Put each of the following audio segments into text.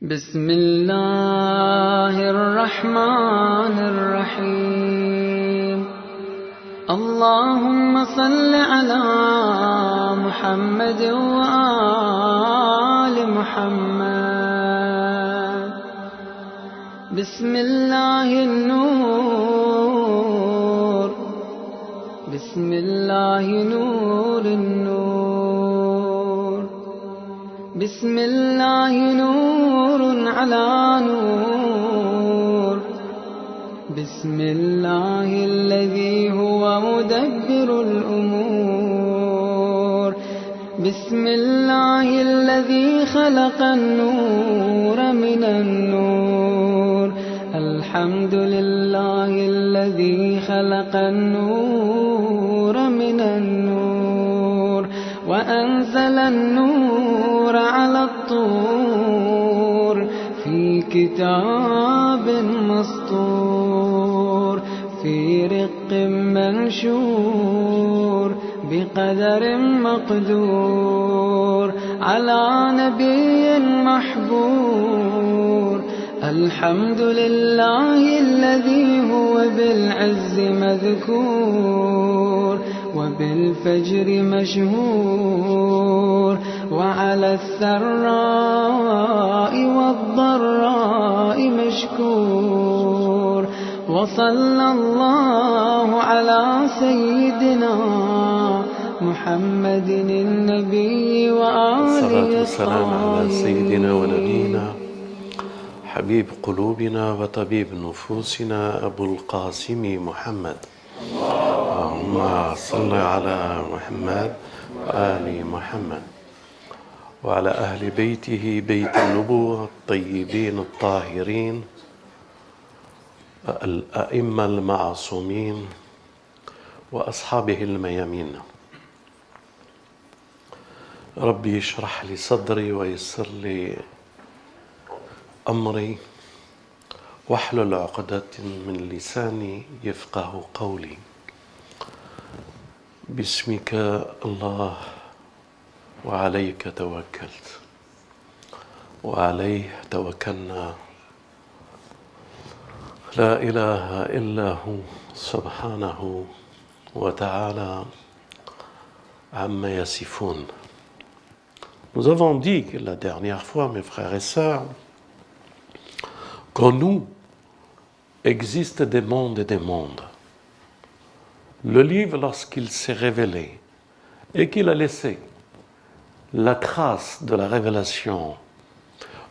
بسم الله الرحمن الرحيم اللهم صل على محمد وآل محمد بسم الله النور بسم الله نور النور بسم الله نور على نور بسم الله الذي هو مدبر الأمور بسم الله الذي خلق النور من النور الحمد لله الذي خلق النور من النور وأنزل النور على الطور في كتاب مسطور في رق منشور بقدر مقدور على نبي محبور الحمد لله الذي هو بالعز مذكور وبالفجر مشهور وعلى الثراء والضراء مشكور وصلى الله على سيدنا محمد النبي وآله الصلاة والسلام على سيدنا ونبينا حبيب قلوبنا وطبيب نفوسنا أبو القاسم محمد اللهم صل على محمد وآل محمد وعلى أهل بيته بيت النبوة الطيبين الطاهرين الأئمة المعصومين وأصحابه الميامين ربي اشرح لي صدري ويسر لي أمري واحلل عقدة من لساني يفقه قولي باسمك الله وعليك توكلت وعليه توكلنا لا إله إلا هو سبحانه وتعالى عما يصفون. Nous avons dit la dernière fois, mes frères et sœurs, qu'en nous existent des mondes et des mondes. Le livre, lorsqu'il s'est révélé et qu'il a laissé la trace de la révélation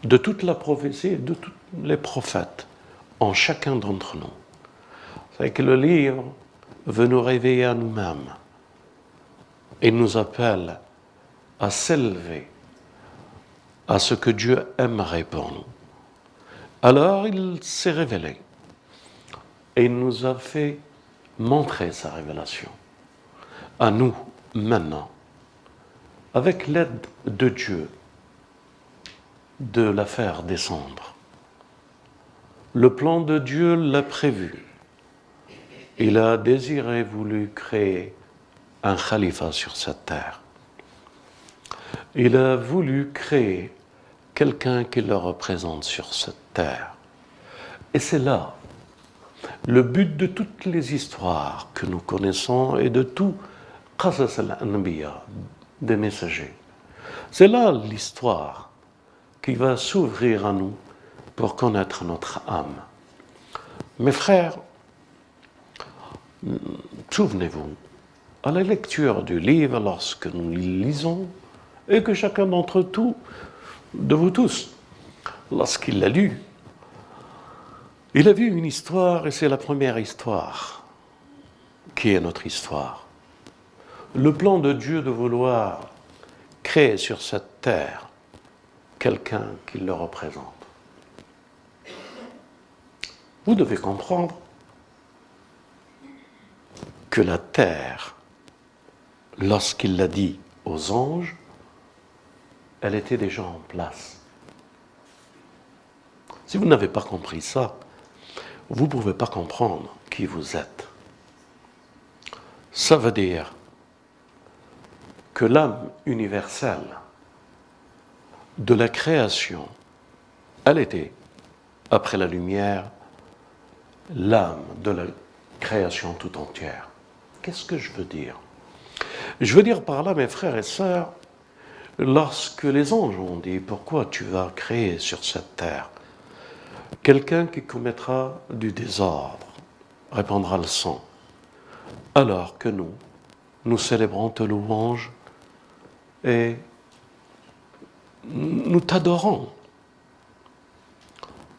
de toute la prophétie et de tous les prophètes en chacun d'entre nous, c'est que le livre veut nous réveiller à nous-mêmes et nous appelle à s'élever à ce que Dieu aimerait pour nous. Alors il s'est révélé et il nous a fait montrer sa révélation à nous maintenant, avec l'aide de Dieu, de la faire descendre. Le plan de Dieu l'a prévu. Il a désiré, voulu créer un khalifa sur cette terre. Il a voulu créer quelqu'un qui le représente sur cette terre. Et c'est là le but de toutes les histoires que nous connaissons et de tout Qasas al-Anbiya, des messagers. C'est là l'histoire qui va s'ouvrir à nous pour connaître notre âme. Mes frères, souvenez-vous, à la lecture du livre, lorsque nous lisons, et que chacun d'entre de vous tous, lorsqu'il l'a lu, il a vu une histoire, et c'est la première histoire qui est notre histoire. Le plan de Dieu de vouloir créer sur cette terre quelqu'un qui le représente. Vous devez comprendre que la terre, lorsqu'il l'a dit aux anges, elle était déjà en place. Si vous n'avez pas compris ça, vous ne pouvez pas comprendre qui vous êtes. Ça veut dire que l'âme universelle de la création Elle était, après la lumière, l'âme de la création tout entière. Qu'est-ce que je veux dire? Je veux dire par là, mes frères et sœurs, lorsque les anges ont dit « Pourquoi tu vas créer sur cette terre quelqu'un qui commettra du désordre, répandra le sang ?» Alors que nous célébrons te louange et nous t'adorons.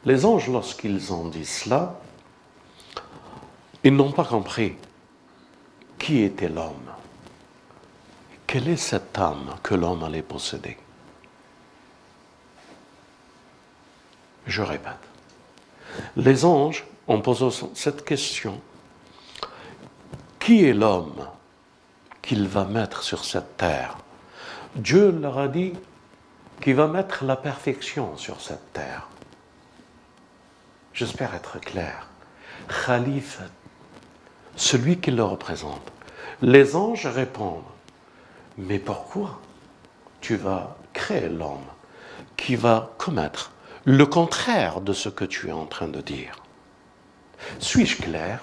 Les anges, lorsqu'ils ont dit cela, ils n'ont pas compris qui était l'homme. Quelle est cette âme que l'homme allait posséder? Je répète. Les anges ont posé cette question. Qui est l'homme qu'il va mettre sur cette terre? Dieu leur a dit qu'il va mettre la perfection sur cette terre. J'espère être clair. Khalifa, celui qui le représente. Les anges répondent, mais pourquoi tu vas créer l'homme qui va commettre le contraire de ce que tu es en train de dire? Suis-je clair?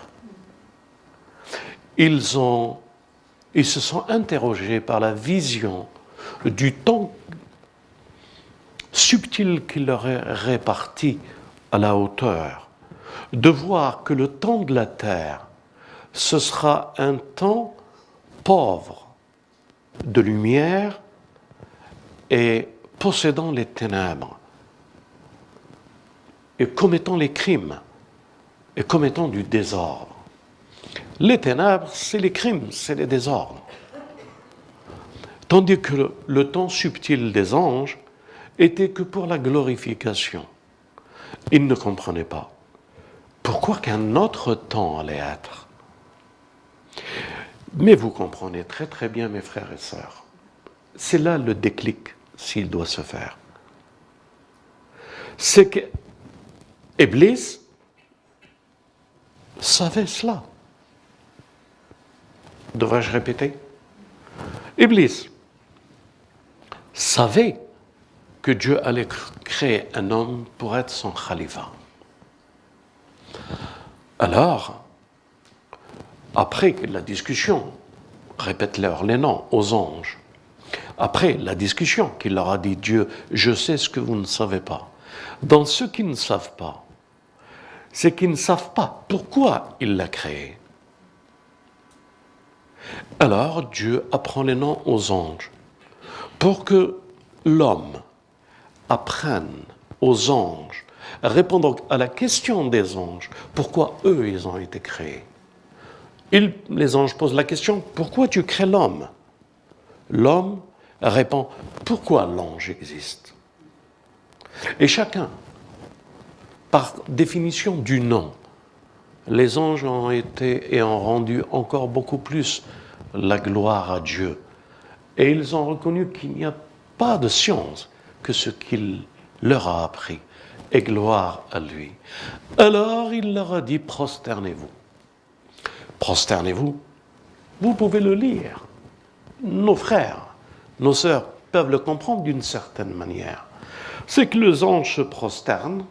Ils se sont interrogés par la vision du temps subtil qui leur est réparti à la hauteur, de voir que le temps de la terre, ce sera un temps pauvre de lumière et possédant les ténèbres, et commettant les crimes, et commettant du désordre. Les ténèbres, c'est les crimes, c'est les désordres. Tandis que le temps subtil des anges était que pour la glorification. Ils ne comprenaient pas pourquoi qu'un autre temps allait être. Mais vous comprenez très très bien, mes frères et sœurs, c'est là le déclic, s'il doit se faire. C'est que Iblis savait cela. Devrais-je répéter? Iblis savait que Dieu allait créer un homme pour être son khalifa. Alors, après la discussion, répète-leur les noms aux anges, après la discussion qu'il leur a dit, Dieu, je sais ce que vous ne savez pas. Dans ceux qui ne savent pas, c'est qu'ils ne savent pas pourquoi il l'a créé. Alors Dieu apprend les noms aux anges pour que l'homme apprenne aux anges, répondant à la question des anges, pourquoi eux ils ont été créés. Les anges posent la question, pourquoi tu crées l'homme? L'homme répond, pourquoi l'ange existe? Et chacun, par définition du nom, les anges ont été et ont rendu encore beaucoup plus la gloire à Dieu. Et ils ont reconnu qu'il n'y a pas de science que ce qu'il leur a appris, et gloire à lui. Alors il leur a dit, prosternez-vous. Prosternez-vous, vous pouvez le lire. Nos frères, nos sœurs peuvent le comprendre d'une certaine manière. C'est que les anges se prosternent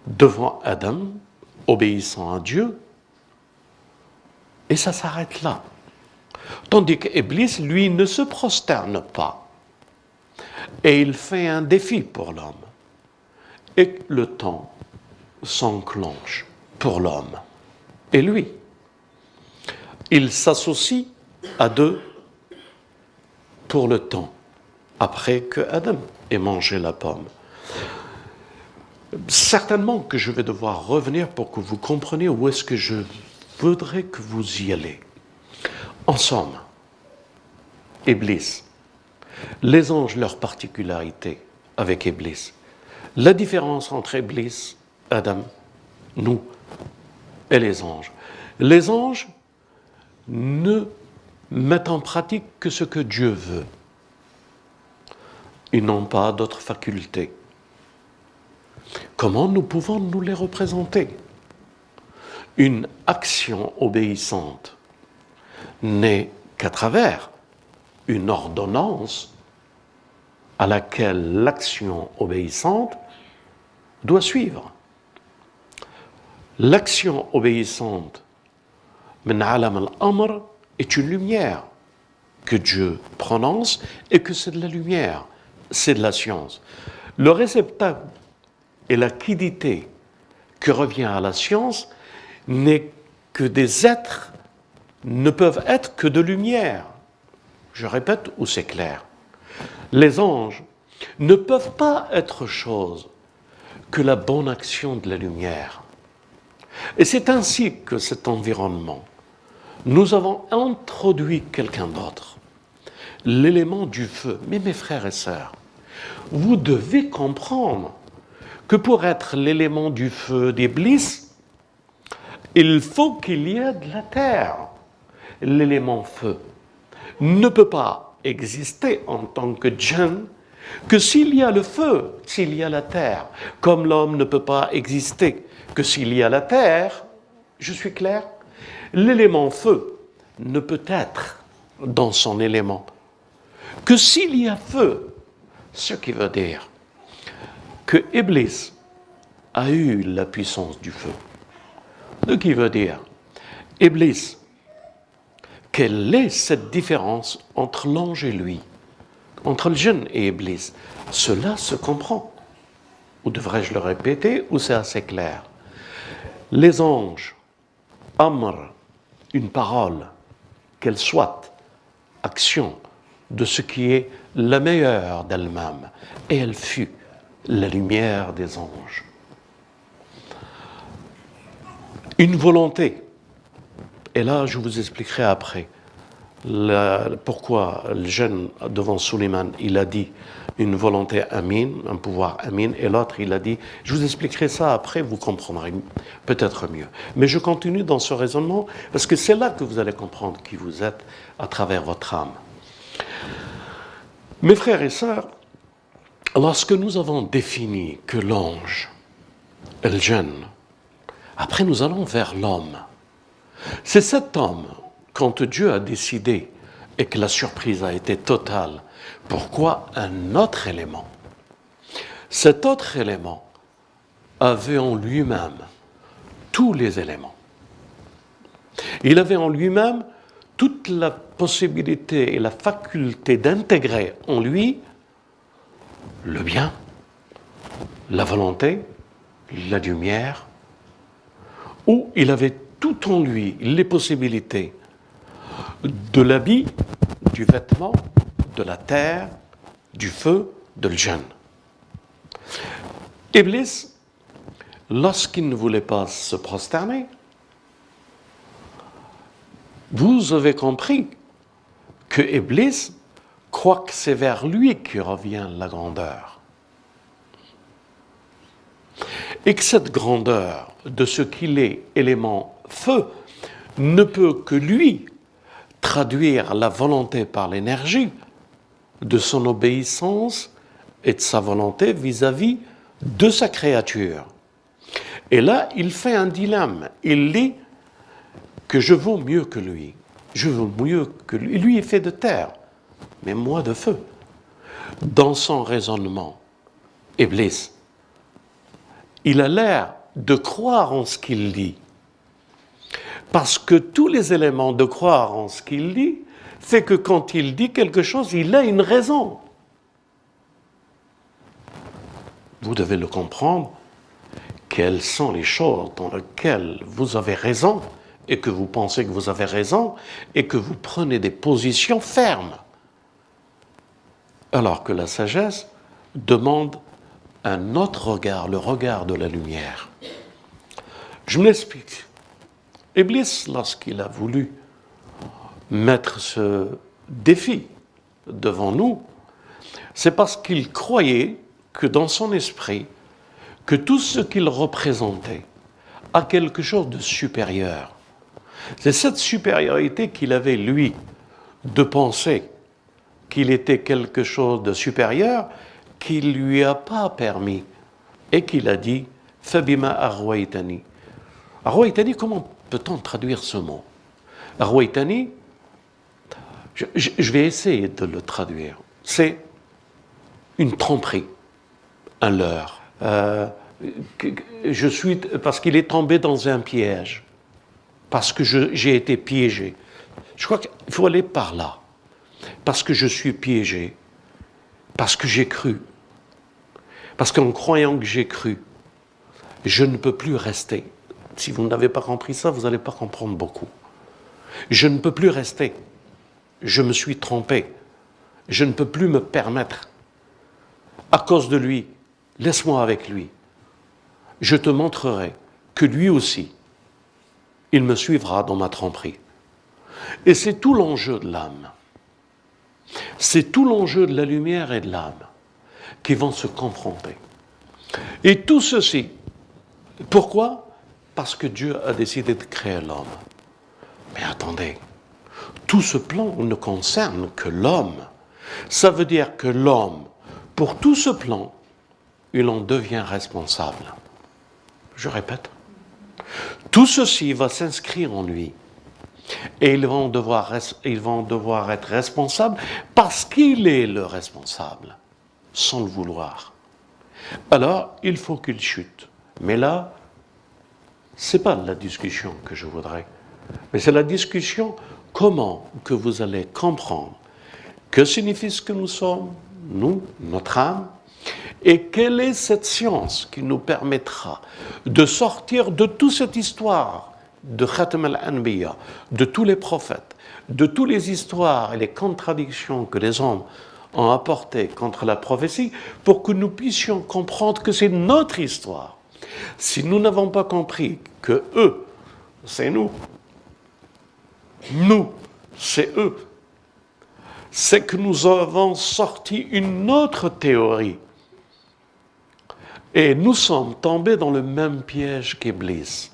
devant Adam, obéissant à Dieu, et ça s'arrête là. Tandis qu'Iblis, lui, ne se prosterne pas. Et il fait un défi pour l'homme. Et le temps s'enclenche pour l'homme. Et lui, il s'associe à deux pour le temps, après que Adam ait mangé la pomme. Certainement que je vais devoir revenir pour que vous compreniez où est-ce que je voudrais que vous y allez. En somme, Iblis, les anges, leur particularité avec Iblis, la différence entre Iblis, Adam, nous et les anges. Les anges ne mettent en pratique que ce que Dieu veut. Ils n'ont pas d'autres facultés. Comment nous pouvons nous les représenter? Une action obéissante n'est qu'à travers une ordonnance à laquelle l'action obéissante doit suivre. L'action obéissante, min alam al-amr, est une lumière que Dieu prononce et que c'est de la lumière, c'est de la science. Le réceptacle et la quiddité que revient à la science n'est que des êtres, ne peuvent être que de lumière. Je répète où c'est clair. Les anges ne peuvent pas être chose que la bonne action de la lumière. Et c'est ainsi que cet environnement, nous avons introduit quelqu'un d'autre, l'élément du feu. Mais mes frères et sœurs, vous devez comprendre que pour être l'élément du feu d'Iblis, il faut qu'il y ait de la terre. L'élément feu ne peut pas exister en tant que djinn que s'il y a le feu, s'il y a la terre. Comme l'homme ne peut pas exister que s'il y a la terre, je suis clair? L'élément feu ne peut être dans son élément que s'il y a feu, ce qui veut dire que Iblis a eu la puissance du feu. Ce qui veut dire, Iblis, quelle est cette différence entre l'ange et lui, entre le djinn et Iblis? Cela se comprend. Ou devrais-je le répéter, ou c'est assez clair? Les anges, amr, une parole, qu'elle soit, action, de ce qui est la meilleure d'elle-même, et elle fut la lumière des anges. Une volonté, et là je vous expliquerai après pourquoi le jeune devant Suleiman, il a dit une volonté amine, un pouvoir amine, et l'autre il a dit, je vous expliquerai ça après, vous comprendrez peut-être mieux. Mais je continue dans ce raisonnement, parce que c'est là que vous allez comprendre qui vous êtes à travers votre âme. Mes frères et sœurs, lorsque nous avons défini que l'ange, le djinn, après nous allons vers l'homme. C'est cet homme, quand Dieu a décidé et que la surprise a été totale, pourquoi un autre élément? Cet autre élément avait en lui-même tous les éléments. Il avait en lui-même toute la possibilité et la faculté d'intégrer en lui le bien, la volonté, la lumière, où il avait tout en lui les possibilités de l'habit, du vêtement, de la terre, du feu, de l'djinn. Iblis, lorsqu'il ne voulait pas se prosterner, vous avez compris que Iblis croit que c'est vers lui que revient la grandeur. Et que cette grandeur de ce qu'il est, élément feu, ne peut que lui traduire la volonté par l'énergie de son obéissance et de sa volonté vis-à-vis de sa créature. Et là, il fait un dilemme. Il dit que je vaux mieux que lui. Je vaux mieux que lui. Lui est fait de terre, mais moi de feu. Dans son raisonnement, Iblis, il a l'air de croire en ce qu'il dit. Parce que tous les éléments de croire en ce qu'il dit fait que quand il dit quelque chose, il a une raison. Vous devez le comprendre. Quelles sont les choses dans lesquelles vous avez raison et que vous pensez que vous avez raison et que vous prenez des positions fermes. Alors que la sagesse demande un autre regard, le regard de la lumière. Je m'explique. Iblis, lorsqu'il a voulu mettre ce défi devant nous, c'est parce qu'il croyait que dans son esprit, que tout ce qu'il représentait a quelque chose de supérieur. C'est cette supériorité qu'il avait, lui, de penser qu'il était quelque chose de supérieur, qui ne lui a pas permis, et qu'il a dit « Fabima arwaitani ». Arwaitani, comment peut-on traduire ce mot? Arwaitani, je vais essayer de le traduire. C'est une tromperie, un leurre. Parce qu'il est tombé dans un piège, parce que j'ai été piégé. Je crois qu'il faut aller par là, parce que je suis piégé, parce que j'ai cru, parce qu'en croyant que j'ai cru, je ne peux plus rester. Si vous n'avez pas compris ça, vous n'allez pas comprendre beaucoup. Je ne peux plus rester. Je me suis trompé. Je ne peux plus me permettre. À cause de lui, laisse-moi avec lui. Je te montrerai que lui aussi, il me suivra dans ma tromperie. Et c'est tout l'enjeu de l'âme. C'est tout l'enjeu de la lumière et de l'âme qui vont se confronter. Et tout ceci, pourquoi ? Parce que Dieu a décidé de créer l'homme. Mais attendez, tout ce plan ne concerne que l'homme. Ça veut dire que l'homme, pour tout ce plan, il en devient responsable. Je répète, tout ceci va s'inscrire en lui. Et ils vont devoir être responsables parce qu'il est le responsable, sans le vouloir. Alors, il faut qu'il chute. Mais là, ce n'est pas la discussion que je voudrais. Mais c'est la discussion comment que vous allez comprendre que signifie ce que nous sommes, nous, notre âme, et quelle est cette science qui nous permettra de sortir de toute cette histoire de Khatam al-Anbiya, de tous les prophètes, de toutes les histoires et les contradictions que les hommes ont apportées contre la prophétie, pour que nous puissions comprendre que c'est notre histoire. Si nous n'avons pas compris que eux, c'est nous, c'est eux, c'est que nous avons sorti une autre théorie. Et nous sommes tombés dans le même piège qu'Iblis.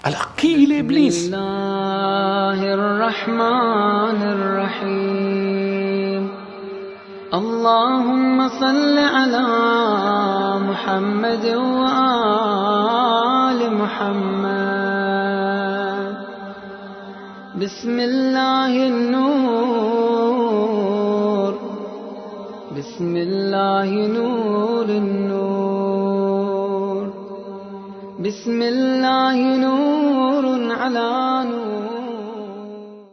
Alors, qui est Iblis? اللهم صل على محمد وآل محمد بسم الله النور بسم الله نور النور بسم الله نور على نور